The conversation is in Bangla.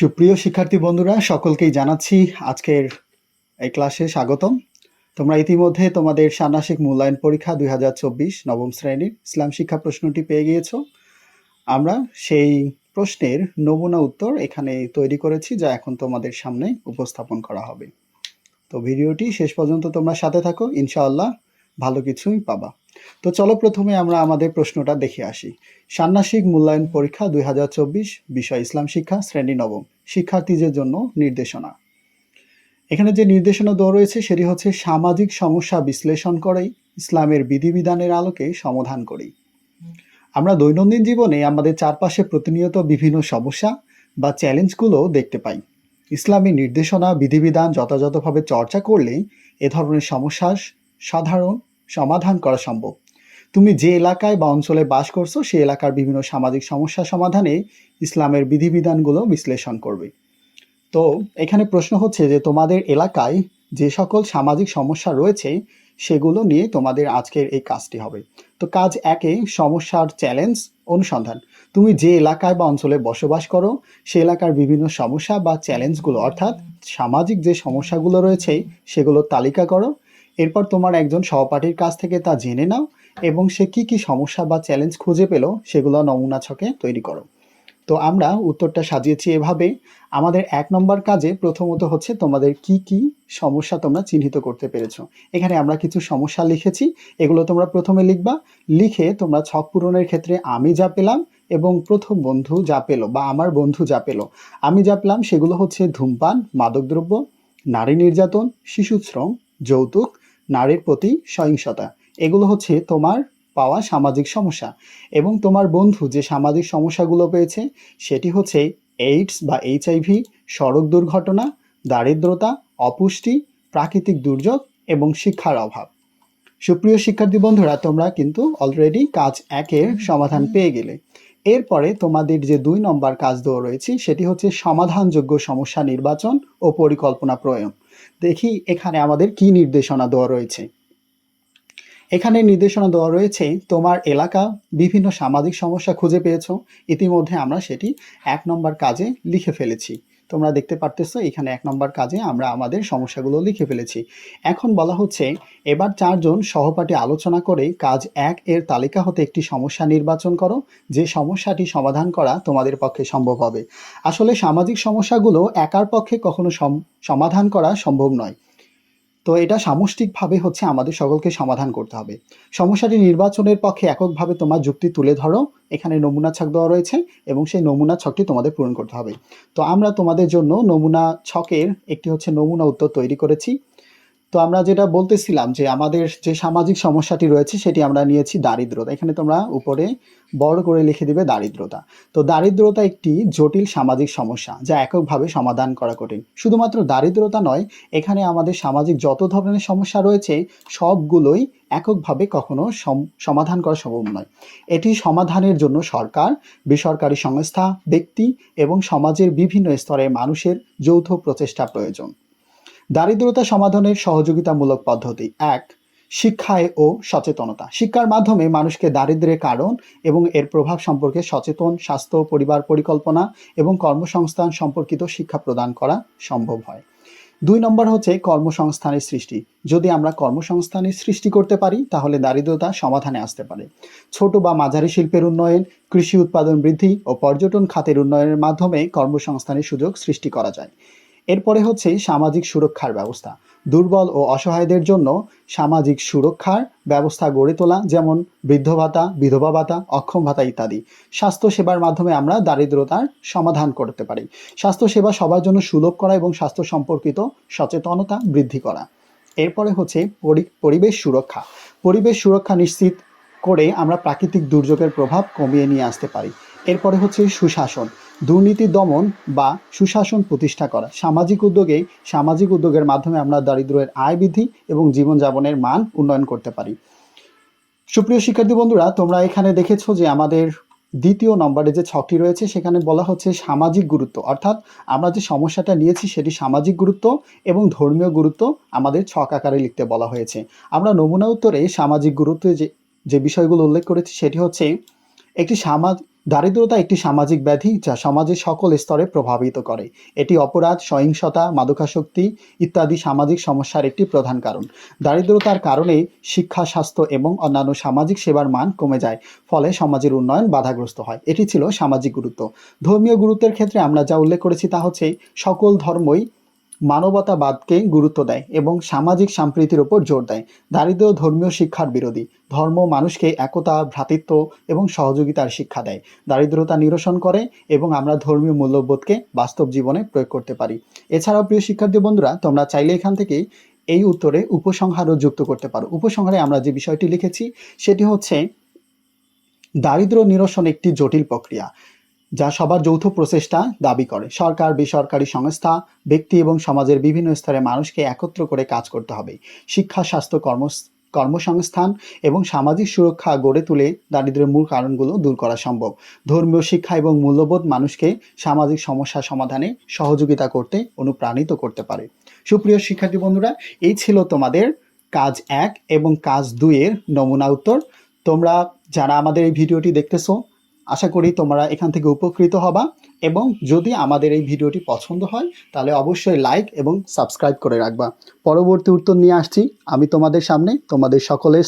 সুপ্রিয় শিক্ষার্থী বন্ধুরা, সকলকেই জানাচ্ছি আজকের এই ক্লাসে স্বাগতম। তোমরা ইতিমধ্যে তোমাদের ষান্মাসিক মূল্যায়ন পরীক্ষা 2024 নবম শ্রেণীর ইসলাম শিক্ষা প্রশ্নটি পেয়ে গিয়েছো। আমরা সেই প্রশ্নের নমুনা উত্তর এখানে তৈরি করেছি, যা এখন তোমাদের সামনে উপস্থাপন করা হবে। তো ভিডিওটি শেষ পর্যন্ত তোমরা সাথে থাকো, ইনশাআল্লাহ ভালো কিছুই পাবা। তো চলো প্রথমে আমরা আমাদের প্রশ্নটা দেখে আসি। ষান্মাসিক মূল্যায়ন পরীক্ষা 2024, বিষয় ইসলাম শিক্ষা, শ্রেণী নবম, শিক্ষার্থীদের জন্য নির্দেশনা। এখানে যে নির্দেশনা দেওয়া রয়েছে সেটি হচ্ছে সামাজিক সমস্যা বিশ্লেষণ করেই ইসলামের বিধিবিধানের আলোকে সমাধান করি। আমরা দৈনন্দিন জীবনে আমাদের চারপাশে প্রতিনিয়ত বিভিন্ন সমস্যা বা চ্যালেঞ্জগুলো দেখতে পাই। ইসলামী নির্দেশনা বিধিবিধান যথাযথভাবে চর্চা করলে এ ধরনের সমস্যার সাধারণ সমাধান করা সম্ভব। তুমি যে এলাকায় বা অঞ্চলে বাস করছো সেই এলাকার বিভিন্ন সামাজিক সমস্যা সমাধানে ইসলামের বিধিবিধানগুলো বিশ্লেষণ করবে। তো এখানে প্রশ্ন হচ্ছে যে তোমাদের এলাকায় যে সকল সামাজিক সমস্যা রয়েছে সেগুলো নিয়ে তোমাদের আজকের এই কাজটি হবে। তো কাজ 1-এ সমস্যার চ্যালেঞ্জ অনুসন্ধান। তুমি যে এলাকায় বা অঞ্চলে বসবাস করো সে এলাকার বিভিন্ন সমস্যা বা চ্যালেঞ্জগুলো, অর্থাৎ সামাজিক যে সমস্যাগুলো রয়েছে সেগুলোর তালিকা করো। এরপর তোমার একজন সহপাঠীর কাছ থেকে তা জেনে নাও এবং সে কি কি সমস্যা বা চ্যালেঞ্জ খুঁজে পেল সেগুলো নমুনা ছকে তৈরি করো। তো আমরা উত্তরটা সাজিয়েছি এভাবে। আমাদের 1 নম্বর কাজে প্রথমত হচ্ছে তোমাদের কি কি সমস্যা তোমরা চিহ্নিত করতে পেরেছো। এখানে আমরা কিছু সমস্যা লিখেছি, এগুলো তোমরা প্রথমে লিখবা। লিখে তোমরা ছক পূরণের ক্ষেত্রে আমি যা পেলাম এবং প্রথম বন্ধু যা পেলো বা আমার বন্ধু যা পেলো, আমি যা পেলাম সেগুলো হচ্ছে ধূমপান, মাদকদ্রব্য, নারী নির্যাতন, শিশুশ্রম, যৌতুক, নারীর প্রতি সহিংসতা। এগুলো হচ্ছে তোমার পাওয়া সামাজিক সমস্যা। এবং তোমার বন্ধু যে সামাজিক সমস্যাগুলো পেয়েছে সেটি হচ্ছে এইডস বা HIV, সড়ক দুর্ঘটনা, দারিদ্রতা, অপুষ্টি, প্রাকৃতিক দুর্যোগ এবং শিক্ষার অভাব। সুপ্রিয় শিক্ষার্থী বন্ধুরা, তোমরা কিন্তু অলরেডি কাজ 1-এর সমাধান পেয়ে গেলে। এরপরে তোমাদের যে 2 নম্বর কাজ দেওয়া রয়েছে সেটি হচ্ছে সমাধানযোগ্য সমস্যা নির্বাচন ও পরিকল্পনা প্রয়োগ। দেখি এখানে আমাদের কি নির্দেশনা দেওয়া রয়েছে। এখানে নির্দেশনা দেওয়া রয়েছে তোমার এলাকা বিভিন্ন সামাজিক সমস্যা খুঁজে পেয়েছো। ইতিমধ্যে আমরা সেটি 1 নম্বর কাজে লিখে ফেলেছি। তোমরা দেখতে পারতেছো এখানে 1 নম্বর কাজে আমরা আমাদের সমস্যাগুলো লিখে ফেলেছি। এখন বলা হচ্ছে এবার 4 জন সহপাঠী আলোচনা করে কাজ 1-এর তালিকা হতে একটি সমস্যা নির্বাচন করো যে সমস্যাটি সমাধান করা তোমাদের পক্ষে সম্ভব হবে। আসলে সামাজিক সমস্যাগুলো একার পক্ষে কখনো সমাধান করা সম্ভব নয়। তো এটা সামষ্টিকভাবে হচ্ছে আমাদের সকলকে সমাধান করতে হবে। সমস্যাটি নির্বাচনের পক্ষে এককভাবে তোমার যুক্তি তুলে ধরো। এখানে নমুনা ছক দেওয়া রয়েছে এবং সেই নমুনা ছকটি তোমাদের পূরণ করতে হবে। তো আমরা তোমাদের জন্য নমুনা ছকের একটি হচ্ছে নমুনা উত্তর তৈরি করেছি। তো আমরা যেটা বলতেছিলাম যে আমাদের যে সামাজিক সমস্যাটি রয়েছে সেটি আমরা নিয়েছি দারিদ্রতা। এখানে তোমরা উপরে বড় করে লিখে দিবে দারিদ্রতা। তো দারিদ্রতা একটি জটিল সামাজিক সমস্যা যা এককভাবে সমাধান করা কঠিন। শুধুমাত্র দারিদ্রতা নয়, এখানে আমাদের সামাজিক যত ধরনের সমস্যা রয়েছে সবগুলোই এককভাবে কখনো সমাধান করা সম্ভব নয়। এটি সমাধানের জন্য সরকার, বেসরকারি সংস্থা, ব্যক্তি এবং সমাজের বিভিন্ন স্তরের মানুষের যৌথ প্রচেষ্টা প্রয়োজন। দারিদ্রতা সমাধানের সহযোগিতামূলক পদ্ধতি 1. শিক্ষায় ও সচেতনতা। শিক্ষার মাধ্যমে মানুষকে দারিদ্র্যের কারণ এবং এর প্রভাব সম্পর্কে সচেতন, স্বাস্থ্য, পরিবার পরিকল্পনা এবং কর্মসংস্থান সম্পর্কিত শিক্ষা প্রদান করা সম্ভব হয়। 2 নম্বর হচ্ছে কর্মসংস্থানের সৃষ্টি। যদি আমরা কর্মসংস্থানের সৃষ্টি করতে পারি তাহলে দারিদ্রতা সমাধানে আসতে পারে। ছোট বা মাঝারি শিল্পের উন্নয়ন, কৃষি উৎপাদন বৃদ্ধি ও পর্যটন খাতের উন্নয়নের মাধ্যমে কর্মসংস্থানের সুযোগ সৃষ্টি করা যায়। এরপরে হচ্ছে সামাজিক সুরক্ষার ব্যবস্থা। দুর্বল ও অসহায়দের জন্য সামাজিক সুরক্ষার ব্যবস্থা গড়ে তোলা, যেমন বৃদ্ধ ভাতা, বিধবা ভাতা, অক্ষম ভাতা ইত্যাদি। স্বাস্থ্যসেবার মাধ্যমে আমরা দারিদ্রতার সমাধান করতে পারি। স্বাস্থ্যসেবা সবার জন্য সুলভ করা এবং স্বাস্থ্য সম্পর্কিত সচেতনতা বৃদ্ধি করা। এরপরে হচ্ছে পরিবেশ সুরক্ষা। পরিবেশ সুরক্ষা নিশ্চিত করে আমরা প্রাকৃতিক দুর্যোগের প্রভাব কমিয়ে নিয়ে আসতে পারি। এরপরে হচ্ছে সুশাসন। দুর্নীতি দমন বা সুশাসন প্রতিষ্ঠা করা। সামাজিক উদ্যোগের মাধ্যমে আমরা দারিদ্র্যের আয় বৃদ্ধি এবং জীবনযাপনের মান উন্নয়ন করতে পারি। সুপ্রিয় শিক্ষার্থী বন্ধুরা, তোমরা এখানে দেখেছো যে আমাদের 2 নম্বরে যে ছকটি রয়েছে সেখানে বলা হচ্ছে সামাজিক গুরুত্ব, অর্থাৎ আমরা যে সমস্যাটা নিয়েছি সেটি সামাজিক গুরুত্ব এবং ধর্মীয় গুরুত্ব আমাদের ছক আকারে লিখতে বলা হয়েছে। আমরা নমুনা উত্তরে সামাজিক গুরুত্বে যে বিষয়গুলো উল্লেখ করেছি সেটি হচ্ছে একটি দারিদ্রতা একটি সামাজিক ব্যাধি যা সমাজের সকল স্তরে প্রভাবিত করে। এটি অপরাধ, সহিংসতা, মাদকাসক্তি ইত্যাদি সামাজিক সমস্যার একটি প্রধান কারণ। দারিদ্রতার কারণে শিক্ষা, স্বাস্থ্য এবং অন্যান্য সামাজিক সেবার মান কমে যায়, ফলে সমাজের উন্নয়ন বাধাগ্রস্ত হয়। এটি ছিল সামাজিক গুরুত্ব। ধর্মীয় গুরুত্বের ক্ষেত্রে আমরা যা উল্লেখ করেছি তা হচ্ছে সকল ধর্মই মানবতাবাদকে গুরুত্ব দেয় এবং সামাজিক সম্প্রীতির উপর জোর দেয়। দারিদ্র ধর্মীয় শিক্ষার বিরোধী। ধর্ম মানুষকে একতা, ভ্রাতৃত্ব এবং সহযোগিতার শিক্ষা দেয়। দারিদ্রতা নিরসন করে এবং আমরা ধর্মীয় মূল্যবোধকে বাস্তব জীবনে প্রয়োগ করতে পারি। এছাড়াও প্রিয় শিক্ষার্থী বন্ধুরা, তোমরা চাইলে এখান থেকে এই উত্তরে উপসংহারও যুক্ত করতে পারো। উপসংহারে আমরা যে বিষয়টি লিখেছি সেটি হচ্ছে দারিদ্র নিরসন একটি জটিল প্রক্রিয়া যা সবার যৌথ প্রচেষ্টা দাবি করে। সরকার, বেসরকারি সংস্থা, ব্যক্তি এবং সমাজের বিভিন্ন স্তরে মানুষকে একত্র করে কাজ করতে হবে। শিক্ষা, স্বাস্থ্য, কর্মসংস্থান এবং সামাজিক সুরক্ষা গড়ে তুলে দারিদ্র্যের মূল কারণগুলো দূর করা সম্ভব। ধর্মীয় শিক্ষা এবং মূল্যবোধ মানুষকে সামাজিক সমস্যা সমাধানে সহযোগিতা করতে অনুপ্রাণিত করতে পারে। সুপ্রিয় শিক্ষার্থী বন্ধুরা, এই ছিল তোমাদের কাজ 1 এবং কাজ 2 এর নমুনা উত্তর। তোমরা যারা আমাদের এই ভিডিওটি দেখতেছো, আশা করি তোমরা এখান থেকে উপকৃত হবা এবং যদি আমাদের এই ভিডিওটি পছন্দ হয় তাহলে অবশ্যই লাইক এবং সাবস্ক্রাইব করে রাখবা। পরবর্তী উত্তর নিয়ে আসছি আমি তোমাদের সামনে, তোমাদের সকলের